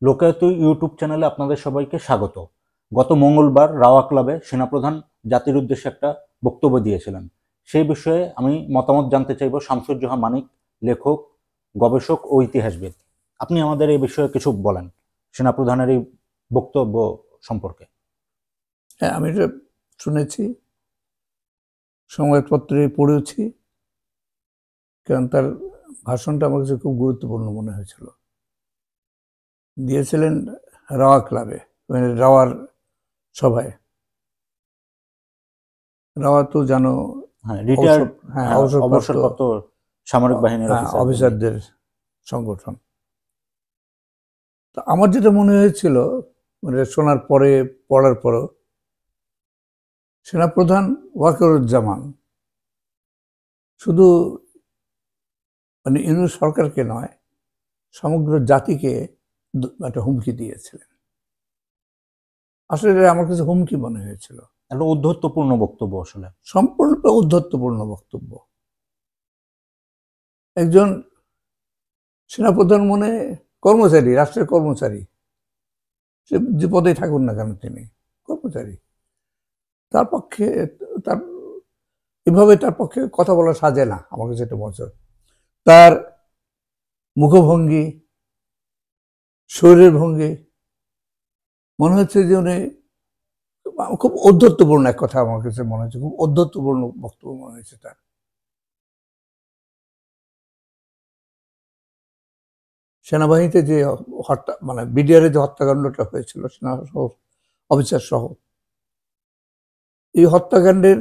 লোকায়ত YouTube চ্যানেলে আপনাদের সবাইকে স্বাগত। গত মঙ্গলবার রাওয়া ক্লাবে সেনাপ্রধান জাতির উদ্দেশ্যে একটা বক্তব্য দিয়েছিলেন। সেই বিষয়ে আমি মতামত জানতে চাইব শামসুজ্জোহা মানিক, লেখক, গবেষক ও ইতিহাসবিদ। আপনি আমাদের এই বিষয়ে কিছু বলেন, সেনাপ্রধানের এই বক্তব্য সম্পর্কে। হ্যাঁ, আমি এটা শুনেছি, সংবাদপত্রে পড়েছি, কারণ তার ভাষণটা আমার কাছে খুব গুরুত্বপূর্ণ মনে হয়েছিল। দিয়েছিলেন রাওয়া ক্লাবে, মানে রাওয়ার সভায়। রাওয়া তো জানো, অবসরপ্রাপ্ত সামরিক বাহিনীর অফিসারদের সংগঠন। তো আমার যেটা মনে হয়েছিল, মানে শোনার পরে, পড়ার পরও, সেনাপ্রধান ওয়াকারুজ্জামান শুধু মানে ইউনূস সরকারকে নয়, সমগ্র জাতিকে একটা হুমকি দিয়েছিলেন। আসলে আমার কাছে হুমকি মনে হয়েছিল, একটা ঔদ্ধত্যপূর্ণ বক্তব্য, আসলে সম্পূর্ণ ঔদ্ধত্যপূর্ণ বক্তব্য। একজন সেনাপ্রধান মনে কর্মচারী, রাষ্ট্রের কর্মচারী, সে যে পদে থাকুন না কেন, তিনি কর্মচারী। তার পক্ষে তার এভাবে তার পক্ষে কথা বলা সাজে না। আমার কাছে একটা মজা, তার মুখভঙ্গি, শরীরের ভঙ্গি মনে হচ্ছে যে উনি খুব ঔদ্ধত্যপূর্ণ এক কথা আমার কাছে মনে হচ্ছে, খুব ঔদ্ধত্যপূর্ণ বক্তব্য মনে হয়েছে তার। সেনাবাহিনীতে যে হত্যা, মানে বিডিআর যে হত্যাকাণ্ডটা হয়েছিল, সেনা অফিসার সহ, এই হত্যাকাণ্ডের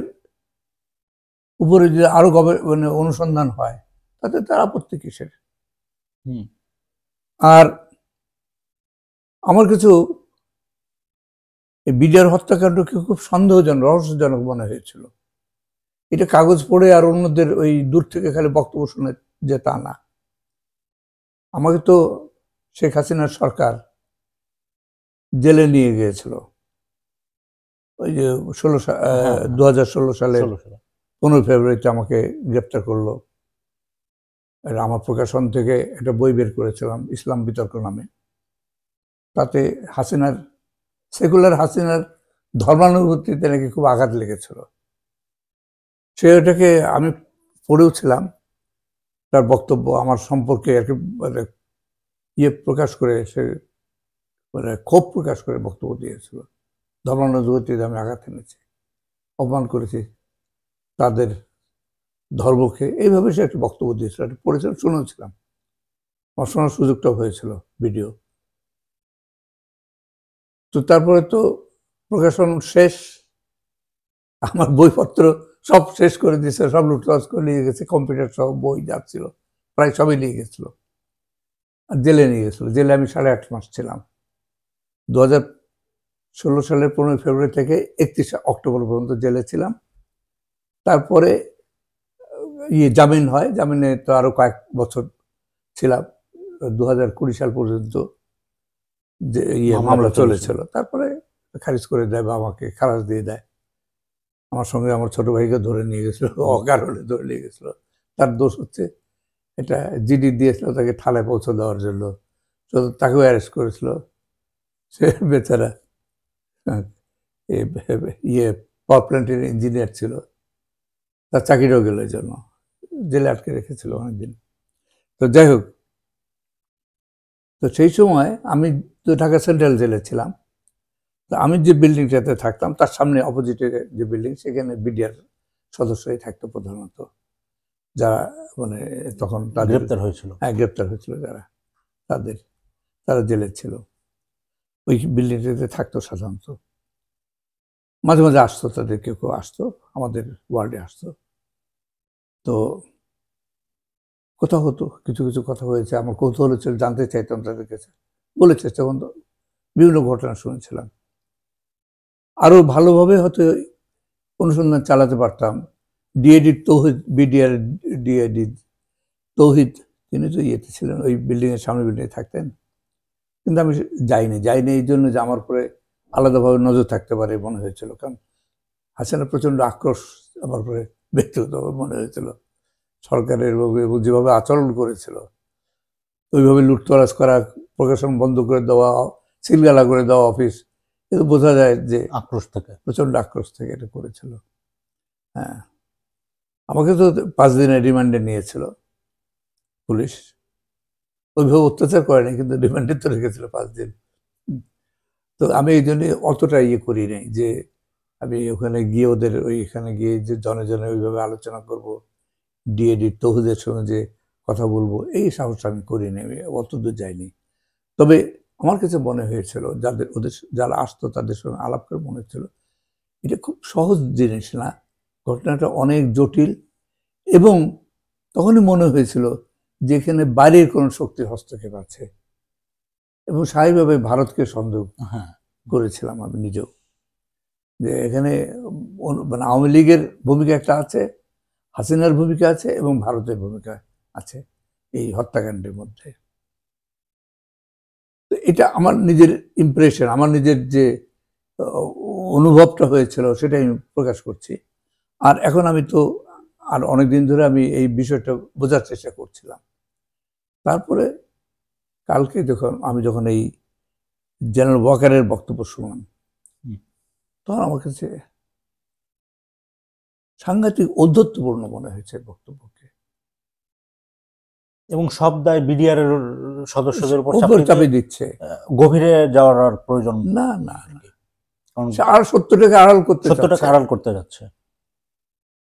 উপরে যদি আরো মানে অনুসন্ধান হয়, তাতে তার আপত্তি কিসের? আর আমার কিছু বিডিআর হত্যাকাণ্ডকে খুব সন্দেহজনক, রহস্যজনক মনে হয়েছিল। এটা কাগজ পড়ে আর অন্যদের ওই দূর থেকে খালি বক্তব্য শুনে যে তা না। আমাকে তো শেখ হাসিনার সরকার জেলে নিয়ে গিয়েছিল, ওই যে 2016 সালের 15 ফেব্রুয়ারিতে আমাকে গ্রেপ্তার করলো। আমার প্রকাশন থেকে একটা বই বের করেছিলাম, ইসলাম বিতর্ক নামে। তাতে হাসিনার, সেকুলার হাসিনার ধর্মানুভূতিতে নাকি খুব আঘাত লেগেছিল। সেটাকে আমি পড়েওছিলাম, তার বক্তব্য আমার সম্পর্কে আর কি মানে ইয়ে প্রকাশ করে, সে মানে ক্ষোভ প্রকাশ করে বক্তব্য দিয়েছিল। ধর্মানুভূতিতে আমি আঘাত এনেছি, অপমান করেছি তাদের ধর্মকে, এইভাবে সে একটা বক্তব্য দিয়েছিল। একটা পড়েছিলাম, শুনেছিলাম, আমার শোনার সুযোগটাও হয়েছিল ভিডিও। তো তারপরে তো প্রকাশন শেষ, আমার বইপত্র সব শেষ করে দিয়েছে, সব লুটতরাজ করে নিয়ে গেছে, কম্পিউটার সহ বই যাচ্ছিল প্রায় সবই নিয়ে গেছিল, আর জেলে নিয়ে গেছিল। জেলে আমি 8.5 মাস ছিলাম, 2016 সালের 15 ফেব্রুয়ারি থেকে 31 অক্টোবর পর্যন্ত জেলে ছিলাম। তারপরে জামিন হয়, জামিনে তো আরো কয়েক বছর ছিলাম, 2020 সাল পর্যন্ত যে মামলা চলেছিল। তারপরে খারিজ করে দেয় বা আমাকে খালাস দিয়ে দেয়। আমার সঙ্গে আমার ছোট ভাইকে ধরে নিয়ে গেছিল, অকারণে ধরে নিয়ে গেছিল। তার দোষ হচ্ছে এটা জিডি দিয়েছিল তাকে থানায় পৌঁছে দেওয়ার জন্য, তাকেও অ্যারেস্ট করেছিল। সে বেচারা পাওয়ার প্ল্যান্টের ইঞ্জিনিয়ার ছিল, তার চাকরিটাও গেল, এই জন্য জেলে আটকে রেখেছিল অনেকদিন। তো যাই হোক, তো সেই সময় আমি তো ঢাকা সেন্ট্রাল জেলে ছিলাম। তো আমি যে বিল্ডিংটাতে থাকতাম, তার সামনে অপোজিটে যে বিল্ডিং, সেখানে বিডিআর সদস্যই থাকতো প্রধানত, যারা মানে তখন গ্রেপ্তার হয়েছিল। হ্যাঁ, গ্রেপ্তার হয়েছিল যারা, তারা জেলে ছিল। ওই বিল্ডিংটাতে থাকতো সাধারণত। মাঝে মাঝে আসতো, তাদের কেউ কেউ আসতো, আমাদের ওয়ার্ডে আসতো। তো কথা হতো, কিছু কিছু কথা হয়েছে, আমার কৌতূহল ছিল, জানতে চাইতাম তাদের কাছে, বলেছে তখন তো বিভিন্ন ঘটনা শুনেছিলাম। আরো ভালোভাবে হয়তো অনুসন্ধান চালাতে পারতাম। ডিএডি তৌহিদ, বিডিআর ডিএডি তৌহিদ, তিনি তো ইয়েতে ছিলেন, ওই বিল্ডিংয়ের সামনে বিল্ডিংয়ে থাকতেন। কিন্তু আমি যাইনি এই জন্য যে আমার উপরে আলাদাভাবে নজর থাকতে পারে মনে হয়েছিল, কারণ হাসিনা প্রচণ্ড আক্রোশ আমার উপরে ব্যক্তিগতভাবে মনে হয়েছিল, সরকারের যেভাবে আচরণ করেছিল। ওইভাবে লুটতরাজ করা, প্রকাশন বন্ধ করে দেওয়া, সিলগালা করে দেওয়া অফিস, কিন্তু বোঝা যায় যে আক্রোশ থেকে। প্রচন্ড আক্রোশ থেকে এটা করেছিল। হ্যাঁ, আমাকে তো 5 দিনের রিমান্ডে নিয়েছিল পুলিশ। ওইভাবে অত্যাচার করেনি, কিন্তু রিমান্ডে তো রেখেছিল 5 দিন। তো আমি এই জন্য অতটা ইয়ে করি নাই যে আমি ওখানে গিয়ে ওদের ওইখানে গিয়ে যে জনে জনে ওইভাবে আলোচনা করব, ডিএডি তৌহিদের সঙ্গে যে কথা বলবো, এই সাহস আমি করি নাই, আমি অত দূর যাইনি। তবে আমার কাছে মনে হয়েছিল ওদের যারা আসতো তাদের সঙ্গে আলাপ করে মনে হচ্ছিল এটা খুব সহজ জিনিস না, ঘটনাটা অনেক জটিল। এবং তখনই মনে হয়েছিল যে এখানে বাইরের কোনো শক্তির হস্তক্ষেপ আছে, এবং স্বাভাবিকভাবে ভারতকে সন্দেহ করেছিলাম আমি নিজেও, যে এখানে মানে আওয়ামী লীগের ভূমিকা একটা আছে, হাসিনার ভূমিকা আছে, এবং ভারতের ভূমিকা আছে এই হত্যাকাণ্ডের মধ্যে। তো এটা আমার নিজের ইমপ্রেশন, আমার নিজের যে অনুভবটা হয়েছিল সেটাই আমি প্রকাশ করছি। আর এখন আমি তো আর অনেকদিন ধরে আমি এই বিষয়টা বোঝার চেষ্টা করছিলাম। তারপরে কালকে যখন এই জেনারেল ওয়াকারের বক্তব্য শুনলাম, তখন আমার কাছে সাংঘাতিক ঔদ্ধত্যপূর্ণ মনে হয়েছে বক্তব্যকে। এবং সব দায় বিডিআর এর সদস্যদের উপর চাপিয়ে দিচ্ছে, গভীরে যাওয়ার আর প্রয়োজন না না, কারণ আর সত্যটাকে আড়াল করতে যাচ্ছে।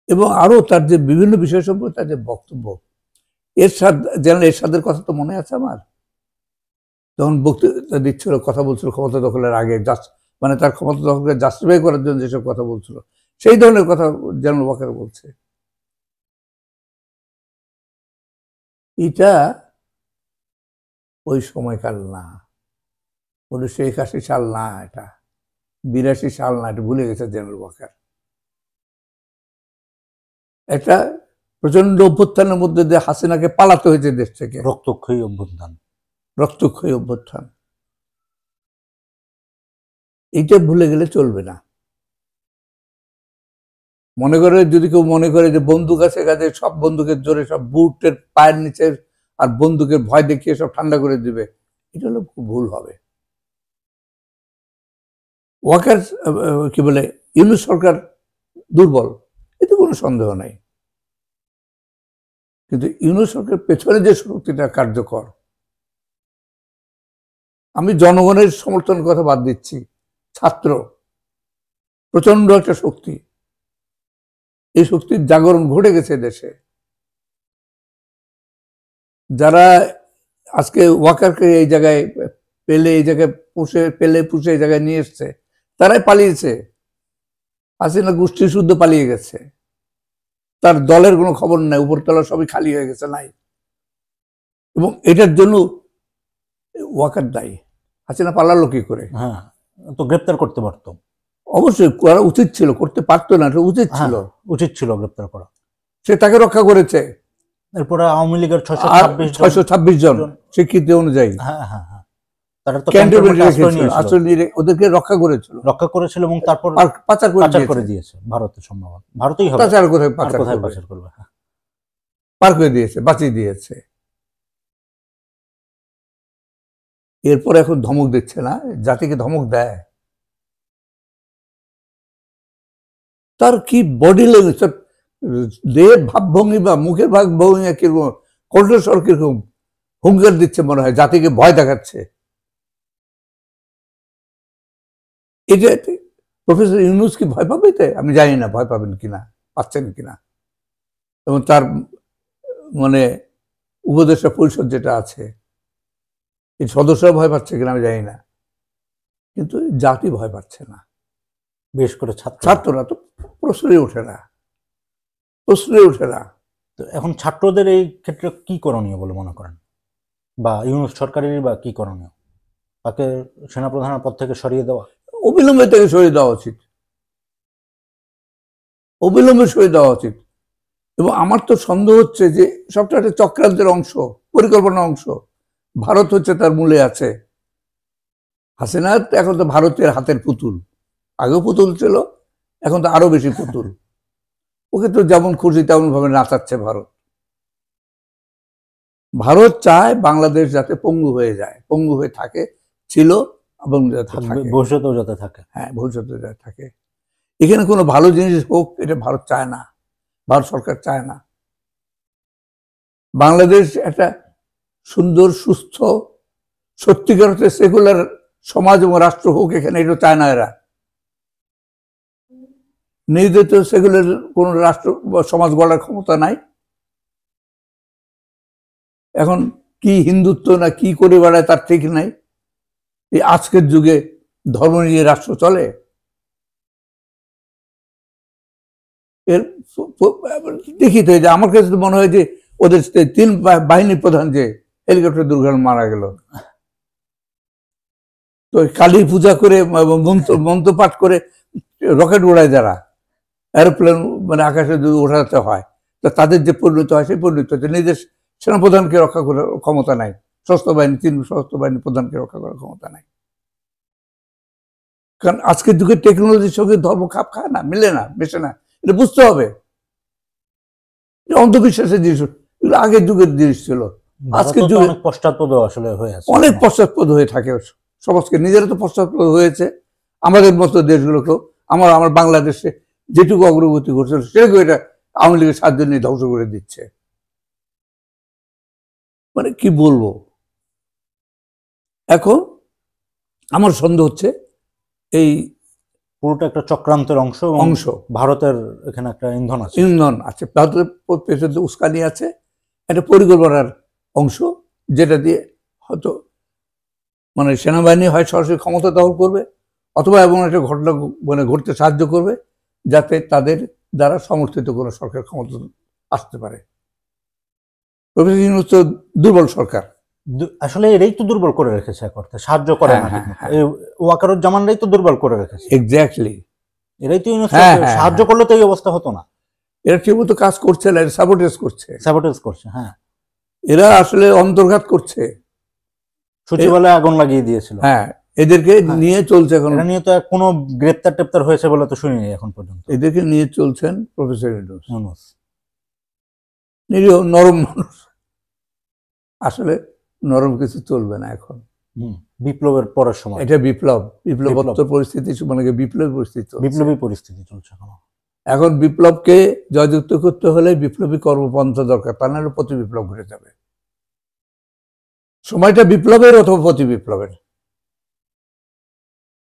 এবং আরো তার যে বিভিন্ন বিষয় সম্পর্কে তার যে বক্তব্য, জেনারেল এরশাদের কথা তো মনে আছে আমার, যখন বক্তৃতা দিচ্ছিল, কথা বলছিল ক্ষমতা দখলের আগে, মানে তার ক্ষমতা দখলকে জাস্টিফাই করার জন্য যেসব কথা বলছিল, সেই ধরনের কথা জেনারেল ওয়াকার বলছে। এটা ওই সময়কাল না, 1981 সাল না, এটা 82 সাল না, এটা ভুলে গেছে জেনারেল ওয়াকার। একটা প্রচন্ড অভ্যুত্থানের মধ্যে দিয়ে হাসিনাকে পালাতে হয়েছে দেশ থেকে, রক্তক্ষয়ী অভ্যুত্থান। এইটা ভুলে গেলে চলবে না। মনে করে যদি কেউ মনে করে যে বন্দুক আছে কাজে সব বন্দুকের জোরে, সব বুটের পায়ের নিচে আর বন্দুকের ভয় দেখিয়ে সব ঠান্ডা করে দিবে, এটা হলো খুব ভুল হবে। ওয়াকার কি বলে, ইউনূস সরকার দুর্বল, এতে কোনো সন্দেহ নাই, কিন্তু ইউনূস সরকার পেছনে যে শক্তিটা কার্যকর, আমি জনগণের সমর্থনের কথা বাদ দিচ্ছি, ছাত্র প্রচন্ড একটা শক্তি, এই শক্তির জাগরণ ঘটে গেছে দেশে। যারা আজকে ওয়াকারকে এই জায়গায় পুষে এই জায়গায় নিয়ে এসছে, তারাই পালিয়েছে। হাসিনা গোষ্ঠী শুদ্ধ পালিয়ে গেছে, তার দলের কোনো খবর নাই, উপরতলা সবই খালি হয়ে গেছে, নাই। এবং এটার জন্য ওয়াকার দায়ী। হাসিনা পালালো কি করে? হ্যাঁ, তো গ্রেপ্তার করতে পারতো, অবশ্যই করা উচিত ছিল, করতে পারতো না, উচিত ছিল গ্রেপ্তার করা। সে তাকে রক্ষা করেছে। এরপরে আওয়ামী লীগের 626 জন স্বীকৃতি অনুযায়ী ওদেরকে রক্ষা করেছিল এবং তারপর পাচার করে দিয়েছে ভারতের সম্ভবত, ভারতেই হবে, কোথায় পাচার করবে, পার করে দিয়েছে, বাঁচিয়ে দিয়েছে। এরপর এখন ধমক দিচ্ছে না, জাতিকে ধমক দেয়। তার কি বডি ল্যাঙ্গুয়েজ, দেহের ভাবভঙ্গি বা মুখের ভাবভঙ্গি কিরকম, কণ্ঠস্বর কিরকম, হুঙ্কার দিচ্ছে, মনে হয় জাতিকে ভয় দেখাচ্ছে। এটা প্রফেসর ইউনূস কি ভয় পাবে? আমি জানি না ভয় পাবেন কিনা, পাচ্ছেন কিনা, এবং তার মানে উপদেষ্টা পরিষদ যেটা আছে, এই সদস্যরা ভয় পাচ্ছে কিনা আমি জানি না, কিন্তু জাতি ভয় পাচ্ছে না, বিশেষ করে ছাত্ররা তো প্রশ্নই ওঠে না। তো এখন ছাত্রদের এই ক্ষেত্রে কি করণীয় বলে মনে করেন, বা ইউনূস সরকারেরই বা কি করণীয়? তাকে সেনাপ্রধানের পদ থেকে সরিয়ে দেওয়া, অবিলম্বে থেকে সরিয়ে দেওয়া উচিত। এবং আমার তো সন্দেহ হচ্ছে যে সবটা একটা চক্রান্তের অংশ, পরিকল্পনার অংশ। ভারত হচ্ছে তার মূলে আছে। হাসিনা এখন তো ভারতের হাতের পুতুল, আগেও পুতুল ছিল, এখন তো আরো বেশি পুতুল। ওকে তো যেমন খুশি তেমন ভাবে নাচাচ্ছে ভারত। ভারত চায় বাংলাদেশ যাতে পঙ্গু হয়ে যায়, পঙ্গু হয়ে থাকে, ছিল এবং ভবিষ্যতেও যাতে থাকে। হ্যাঁ, ভবিষ্যতে যাতে থাকে। এখানে কোনো ভালো জিনিস হোক এটা ভারত চায় না, ভারত সরকার চায় না। বাংলাদেশ একটা সুন্দর, সুস্থ, সত্যিকার অর্থে সেকুলার সমাজ এবং রাষ্ট্র হোক এখানে, এটা চায় না এরা। নিজেদের তো সেকুলার কোন রাষ্ট্র বা সমাজ গড়ার ক্ষমতা নাই। এখন কি হিন্দুত্ব না কি করে বেড়ায় তার ঠিক নাই। এই আজকের যুগে ধর্ম নিয়ে রাষ্ট্র চলে? এর দেখি তো, যে আমার কাছে তো মনে হয় যে ওদের 3 বাহিনী প্রধান যে হেলিকপ্টার দুর্ঘটনা মারা গেল, তো কালী পূজা করে মন্ত্র পাঠ করে রকেট উড়ায় যারা, এরোপ্লেন মানে আকাশে যদি ওঠাতে হয়, তো তাদের যে পরিণত হয় সেই পরিণত হচ্ছে। নিজের সেনাপ্রধানকে রক্ষা করার ক্ষমতা নাই, সশস্ত্র বাহিনী 3 সশস্ত্র বাহিনী প্রধানকে রক্ষা করার ক্ষমতা নাই। কারণ আজকের যুগের টেকনোলজির সঙ্গে ধর্ম খাপ খায় না, মিলে না, মেশে না। এটা বুঝতে হবে। অন্ধবিশ্বাসের জিনিস, এগুলো আগের যুগের জিনিস ছিল। আজকের যুগে অনেক পশ্চাৎপদ আসলে হয়ে আছে, অনেক পশ্চাৎপদ হয়ে থাকে সমাজকে। নিজেরা তো পশ্চাৎপদ হয়েছে, আমাদের মতো দেশগুলোকেও। আমার বাংলাদেশে যেটুকু অগ্রগতি করছিল সেটুকু এটা আওয়ামী লীগের সাহায্য নিয়ে ধ্বংস করে দিচ্ছে। মানে কি বলবো। এখন আমার সন্দেহ হচ্ছে এই পুরোটা একটা চক্রান্তের অংশ। ভারতের এখানে একটা ইন্ধন আছে, ভারতের পেছনে উস্কানি আছে, একটা পরিকল্পনার অংশ, যেটা দিয়ে হয়তো মানে সেনাবাহিনী হয় সরাসরি ক্ষমতা দখল করবে, অথবা এমন একটা ঘটনা মানে ঘটতে সাহায্য করবে যাতে তাদের দ্বারা সমর্থিত কোনো সরকার ক্ষমতা আসতে পারে। দুর্বল সরকার, আসলে এরাই তো দুর্বল করে রেখেছে, এক অর্থে সাহায্য করে না। ওয়াকারুজ্জামানরাই তো দুর্বল করে রেখেছে। এক্স্যাক্টলি, এরাই তো সাহায্য করলে তো এই অবস্থা হতো না। এরা ঠিকমতো কাজ করছে না, এরা সাবোটেজ করছে। হ্যাঁ, এরা আসলে অন্তর্ঘাত করছে। সচিবালয়ে আগুন লাগিয়ে দিয়েছিল। হ্যাঁ, এদেরকে নিয়ে চলছে এখন। এটা নিয়ে তো কোনো গ্রেপ্তার হয়েছে বলে তো শুনিনি এখন পর্যন্ত। এদেরকে নিয়ে চলছেন প্রফেসর ইউনূস, নিরীহ নরম মানুষ। আসলে নরম কিছু চলবে না এখন। বিপ্লবের পরের সময় এটা বিপ্লবোত্তর পরিস্থিতি, মানে বিপ্লবী পরিস্থিতি চলছে এখন। বিপ্লবকে জয়যুক্ত করতে হলে বিপ্লবী কর্মপন্থা দরকার, তা নাহলে প্রতি বিপ্লব ঘটে যাবে। সময়টা বিপ্লবের অথবা প্রতি বিপ্লবের,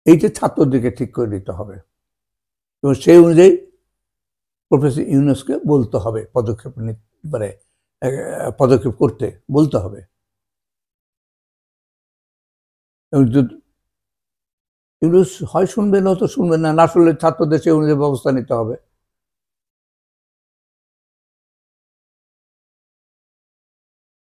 এইটা ছাত্রদেরকে ঠিক করে দিতে হবে এবং সেই অনুযায়ী প্রফেসর ইউনূসকে বলতে হবে পদক্ষেপ করতে বলতে হবে। ইউনূস হয় শুনবে, না তো শুনবে না, না শুনলে ছাত্রদের সেই অনুযায়ী ব্যবস্থা নিতে হবে।